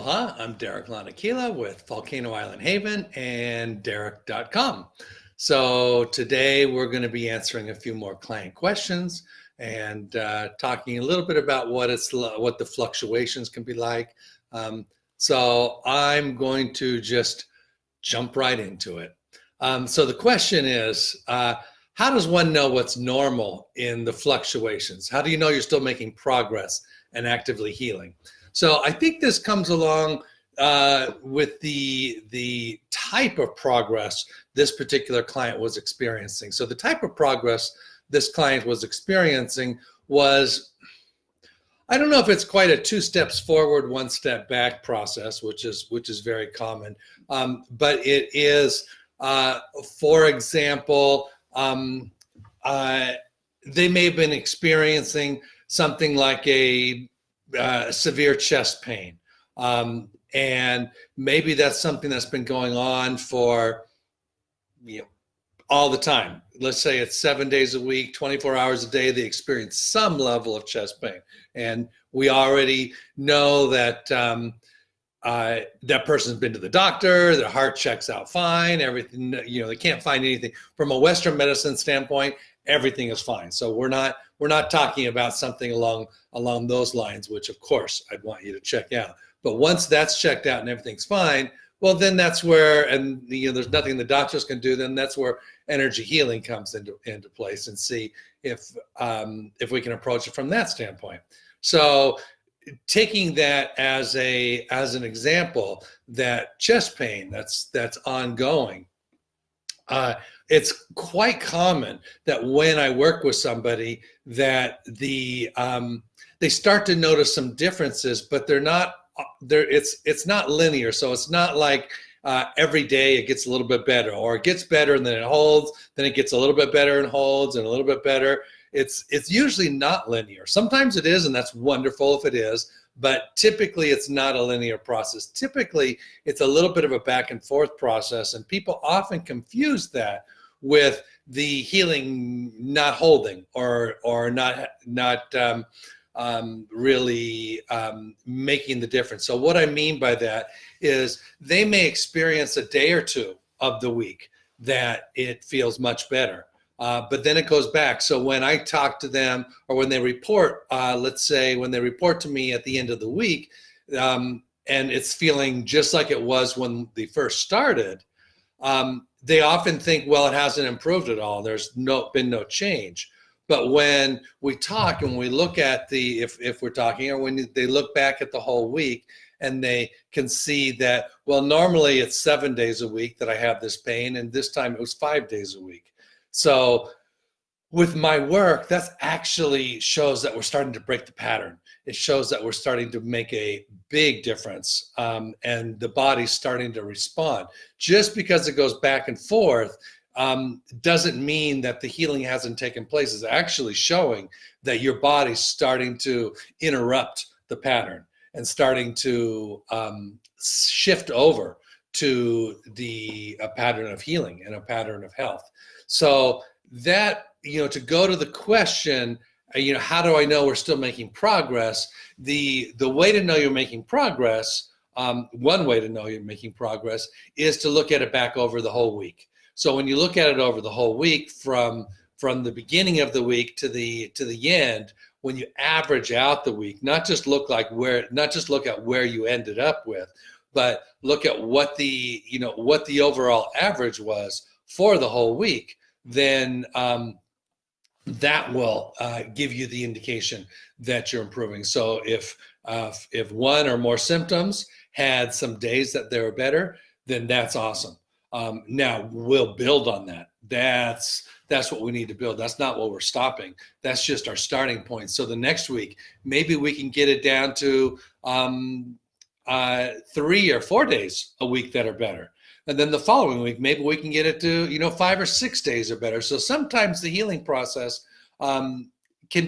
Aloha, I'm Daerick Lanakila with Volcano Island Haven and Daerick.com. So today we're going to be answering a few more client questions and talking a little bit about what the fluctuations can be like. So I'm going to just jump right into it. So the question is, how does one know what's normal in the fluctuations? How do you know you're still making progress and actively healing? So I think this comes along with the type of progress this particular client was experiencing. So the type of progress this client was experiencing was, I don't know if it's quite a 2 steps forward, 1 step back process, which is very common, but it is, for example, they may have been experiencing something like a severe chest pain. And maybe that's something that's been going on for, all the time. Let's say it's 7 days a week, 24 hours a day, they experience some level of chest pain. And we already know that that person's been to the doctor, their heart checks out fine, everything, they can't find anything. From a Western medicine standpoint, everything is fine. So we're not talking about something along those lines, which of course I'd want you to check out. But once that's checked out and everything's fine, well, then that's where, and there's nothing the doctors can do, then that's where energy healing comes into place, and see if we can approach it from that standpoint. So taking that as an example, that chest pain that's ongoing, it's quite common that when I work with somebody that they start to notice some differences, but they're not there. It's not linear. So it's not like every day it gets a little bit better, or it gets better and then it holds, then it gets a little bit better and holds, and a little bit better. It's usually not linear. Sometimes it is, and that's wonderful if it is, but typically it's not a linear process. Typically it's a little bit of a back and forth process, and people often confuse that with the healing not holding or not really making the difference. So what I mean by that is they may experience a day or two of the week that it feels much better. But then it goes back. So when I talk to them, or when they report, let's say when they report to me at the end of the week, and it's feeling just like it was when they first started, they often think, well, it hasn't improved at all. There's been no change. But when we talk and we look at if we're talking, or when they look back at the whole week, and they can see that, well, normally it's 7 days a week that I have this pain, and this time it was 5 days a week. So with my work, that actually shows that we're starting to break the pattern. It shows that we're starting to make a big difference, and the body's starting to respond. Just because it goes back and forth doesn't mean that the healing hasn't taken place. It's actually showing that your body's starting to interrupt the pattern and starting to shift over to a pattern of healing and a pattern of health. So that, to go to the question, how do I know we're still making progress? The way to know you're making progress, one way to know you're making progress, is to look at it back over the whole week. So when you look at it over the whole week, from the beginning of the week to the end, when you average out the week, not just look at where you ended up with, but look at what the overall average was for the whole week, then that will give you the indication that you're improving. So if one or more symptoms had some days that they were better, then that's awesome. Now we'll build on that. That's what we need to build. That's not what we're stopping. That's just our starting point. So the next week, maybe we can get it down to 3 or 4 days a week that are better. And then the following week, maybe we can get it to 5 or 6 days or better. So sometimes the healing process can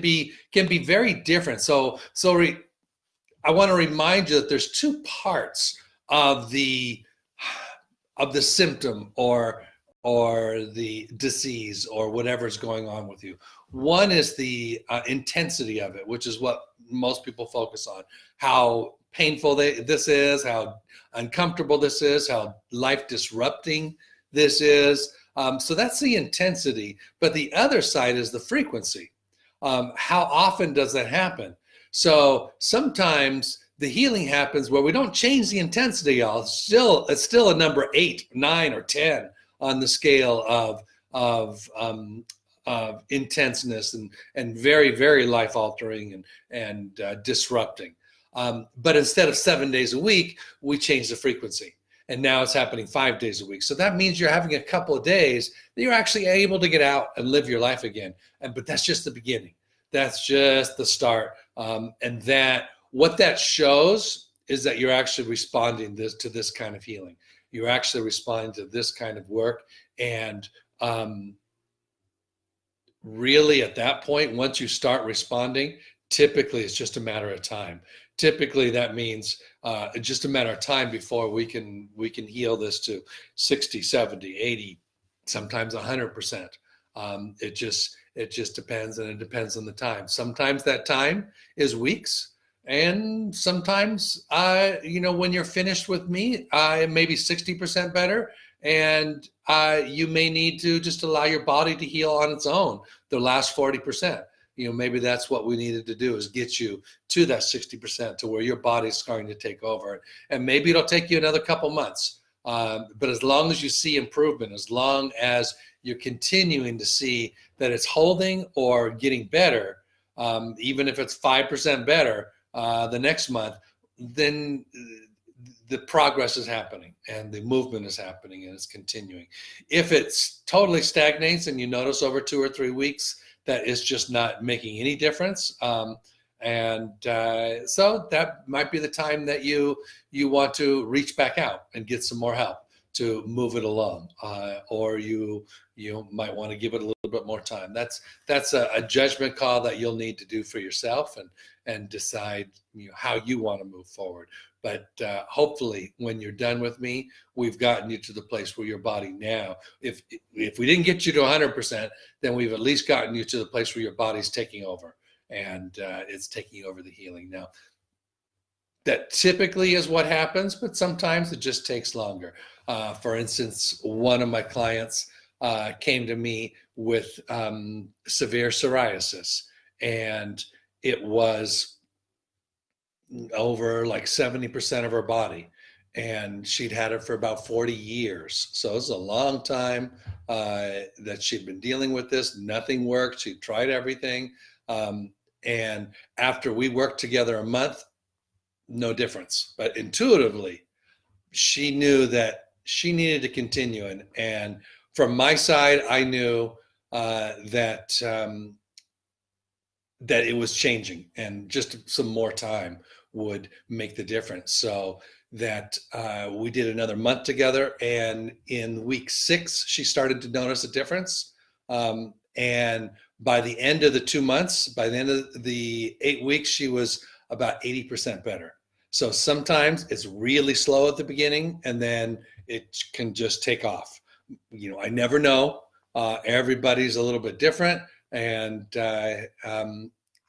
be very different. So I want to remind you that there's 2 parts of the symptom or the disease or whatever's going on with you. One is the intensity of it, which is what most people focus on. How painful this is, how uncomfortable this is, how life disrupting this is. So that's the intensity. But the other side is the frequency. How often does that happen? So sometimes the healing happens where we don't change the intensity, y'all. It's still a number 8, 9, or 10 on the scale of intenseness and very, very life altering and disrupting. But instead of 7 days a week, we change the frequency. And now it's happening 5 days a week. So that means you're having a couple of days that you're actually able to get out and live your life again. But that's just the beginning. That's just the start. And that what that shows is that you're actually responding to this kind of healing. You're actually responding to this kind of work. And really at that point, once you start responding, typically it's just a matter of time. Typically that means just a matter of time before we can heal this to 60, 70, 80, sometimes 100%. It just depends, and it depends on the time. Sometimes that time is weeks, and sometimes when you're finished with me, maybe 60% better, and you may need to just allow your body to heal on its own the last 40%. Maybe that's what we needed to do, is get you to that 60% to where your body's starting to take over. And maybe it'll take you another couple months. But as long as you see improvement, as long as you're continuing to see that it's holding or getting better, even if it's 5% better the next month, then the progress is happening and the movement is happening and it's continuing. If it's totally stagnates and you notice over 2 or 3 weeks that it's just not making any difference, so that might be the time that you want to reach back out and get some more help to move it along, or you might want to give it a little bit more time. That's a judgment call that you'll need to do for yourself and decide how you want to move forward. But hopefully when you're done with me, we've gotten you to the place where your body now, if we didn't get you to 100%, then we've at least gotten you to the place where your body's taking over, and it's taking over the healing. Now, that typically is what happens, but sometimes it just takes longer. For instance, one of my clients came to me with severe psoriasis, and it was over like 70% of her body, and she'd had it for about 40 years. So it was a long time that she'd been dealing with this. Nothing worked. She tried everything. And after we worked together a month, no difference. But intuitively, she knew that she needed to continue. And from my side, I knew that it was changing, and just some more time would make the difference. So that we did another month together, and in week 6, she started to notice a difference. And by the end of the 2 months, by the end of the 8 weeks, she was about 80% better. So sometimes it's really slow at the beginning, and then it can just take off. I never know. Everybody's a little bit different, and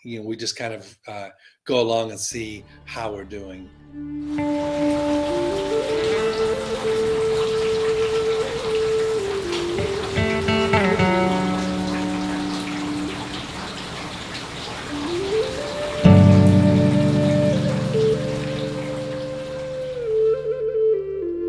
we just kind of go along and see how we're doing.